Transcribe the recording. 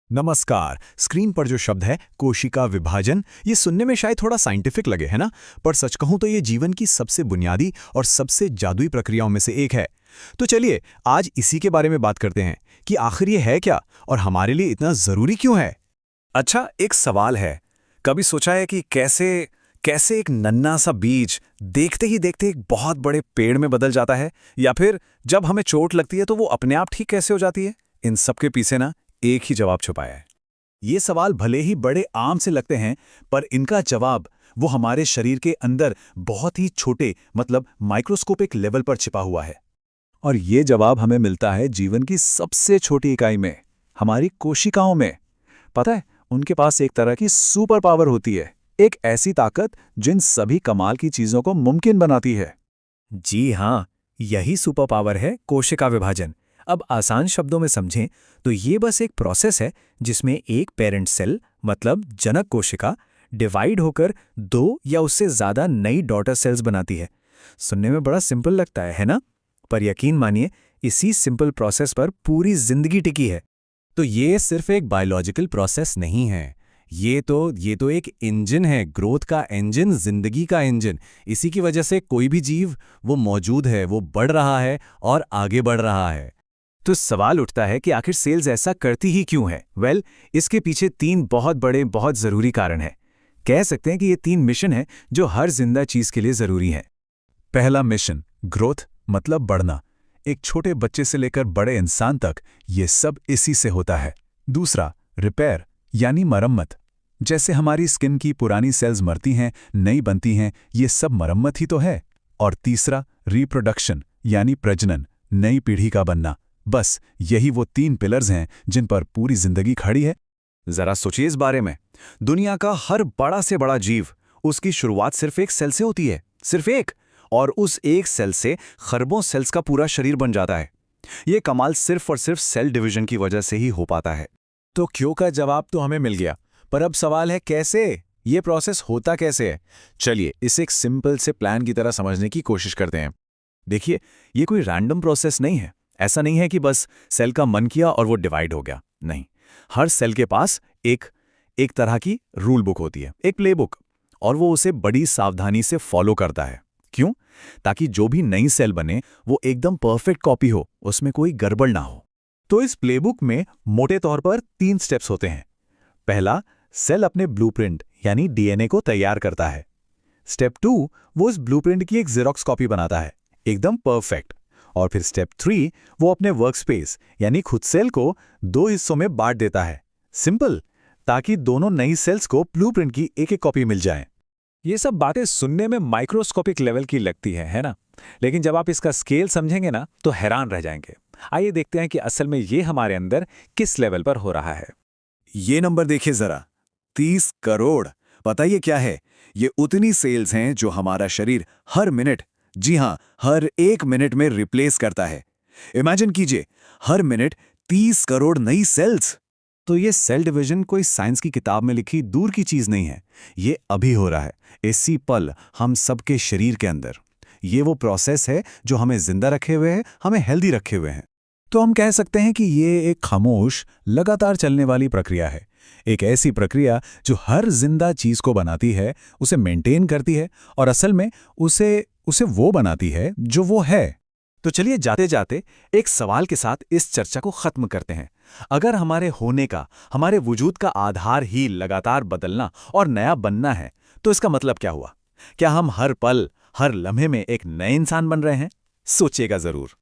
नमस्कार। स्क्रीन पर जो शब्द है कोशिका विभाजन, ये सुनने में शायद थोड़ा साइंटिफिक लगे, है ना? पर सच कहूं तो ये जीवन की सबसे बुनियादी और सबसे जादुई प्रक्रियाओं में से एक है। तो चलिए आज इसी के बारे में बात करते हैं कि आखिर ये है क्या और हमारे लिए इतना जरूरी क्यों है। अच्छा, एक सवाल है। कभी सोचा है कि कैसे कैसे एक नन्हा सा बीज देखते ही देखते एक बहुत बड़े पेड़ में बदल जाता है, या फिर जब हमें चोट लगती है तो वो अपने आप ठीक कैसे हो जाती है? इन सब के पीछे ना एक ही जवाब छुपाया है। ये सवाल भले ही बड़े आम से लगते हैं, पर इनका जवाब वो हमारे शरीर के अंदर बहुत ही छोटे मतलब माइक्रोस्कोपिक लेवल पर छिपा हुआ है। और ये जवाब हमें मिलता है जीवन की सबसे छोटी इकाई में, हमारी कोशिकाओं में। पता है, उनके पास एक तरह की सुपर पावर होती है, एक ऐसी ताकत जिन सभी कमाल की चीजों को मुमकिन बनाती है। जी हाँ, यही सुपर पावर है कोशिका विभाजन। अब आसान शब्दों में समझें तो ये बस एक प्रोसेस है जिसमें एक पेरेंट सेल मतलब जनक कोशिका डिवाइड होकर दो या उससे ज्यादा नई डॉटर सेल्स बनाती है। सुनने में बड़ा सिंपल लगता है ना? पर यकीन मानिए, इसी सिंपल प्रोसेस पर पूरी जिंदगी टिकी है। तो ये सिर्फ एक बायोलॉजिकल प्रोसेस नहीं है, ये तो एक इंजन है, ग्रोथ का इंजन, जिंदगी का इंजन। इसी की वजह से कोई भी जीव वो मौजूद है, वो बढ़ रहा है और आगे बढ़ रहा है। तो सवाल उठता है कि आखिर सेल्स ऐसा करती ही क्यों है? इसके पीछे तीन बहुत बड़े बहुत जरूरी कारण हैं। कह सकते हैं कि ये तीन मिशन हैं जो हर जिंदा चीज के लिए जरूरी हैं। पहला मिशन ग्रोथ मतलब बढ़ना। एक छोटे बच्चे से लेकर बड़े इंसान तक ये सब इसी से होता है। दूसरा रिपेयर यानी मरम्मत। जैसे हमारी स्किन की पुरानी सेल्स मरती हैं, नई बनती हैं, ये सब मरम्मत ही तो है। और तीसरा रिप्रोडक्शन यानी प्रजनन, नई पीढ़ी का बनना। बस यही वो तीन पिलर्स हैं जिन पर पूरी जिंदगी खड़ी है। जरा सोचिए इस बारे में। दुनिया का हर बड़ा से बड़ा जीव, उसकी शुरुआत सिर्फ एक सेल से होती है, सिर्फ एक। और उस एक सेल से खरबों सेल्स का पूरा शरीर बन जाता है। ये कमाल सिर्फ और सिर्फ सेल डिवीजन की वजह से ही हो पाता है। तो क्यों का जवाब तो हमें मिल गया, पर अब सवाल है कैसे? ये प्रोसेस होता कैसे है? चलिए इसे एक सिंपल से प्लान की तरह समझने की कोशिश करते हैं। देखिए, ये कोई रैंडम प्रोसेस नहीं है। ऐसा नहीं है कि बस सेल का मन किया और वो डिवाइड हो गया। नहीं, हर सेल के पास एक एक तरह की रूल बुक होती है, एक प्ले बुक, और वो उसे बड़ी सावधानी से फॉलो करता है। क्यों? ताकि जो भी नई सेल बने वो एकदम परफेक्ट कॉपी हो, उसमें कोई गड़बड़ ना हो। तो इस प्लेबुक में मोटे तौर पर 3 स्टेप्स होते हैं। पहला, सेल अपने ब्लूप्रिंट यानी डीएनए को तैयार करता है। स्टेप 2, वो इस ब्लूप्रिंट की एक जेरॉक्स कॉपी बनाता है, एकदम परफेक्ट। और फिर स्टेप 3, वो अपने वर्कस्पेस यानी खुद सेल को 2 हिस्सों में बांट देता है। सिंपल, ताकि दोनों नई सेल्स को ब्लूप्रिंट की एक एक कॉपी मिल जाए। ये सब बातें सुनने में माइक्रोस्कोपिक लेवल की लगती है ना? लेकिन जब आप इसका स्केल समझेंगे ना तो हैरान रह जाएंगे। आइए देखते हैं कि असल में ये हमारे अंदर किस लेवल पर हो रहा है। ये नंबर देखिए जरा, 30 करोड़। पता ये क्या है? ये उतनी सेल्स हैं जो हमारा शरीर हर मिनट, जी हाँ, हर 1 मिनट में रिप्लेस करता है। इमेजिन कीजिए, हर मिनट 30 करोड़ नई सेल्स। तो ये सेल डिवीजन कोई साइंस की किताब में लिखी दूर की चीज नहीं है। ये अभी हो रहा है, इसी पल हम सबके शरीर के अंदर। ये वो प्रोसेस है जो हमें जिंदा रखे हुए है, हमें हेल्दी रखे हुए हैं। तो हम कह सकते हैं कि ये एक खामोश, लगातार चलने वाली प्रक्रिया है। एक ऐसी प्रक्रिया जो हर जिंदा चीज को बनाती है, उसे मेंटेन करती है और असल में उसे उसे वो बनाती है जो वो है। तो चलिए जाते जाते एक सवाल के साथ इस चर्चा को खत्म करते हैं। अगर हमारे होने का, हमारे वजूद का आधार ही लगातार बदलना और नया बनना है, तो इसका मतलब क्या हुआ? क्या हम हर पल, हर लम्हे में एक नए इंसान बन रहे हैं? सोचिएगा जरूर।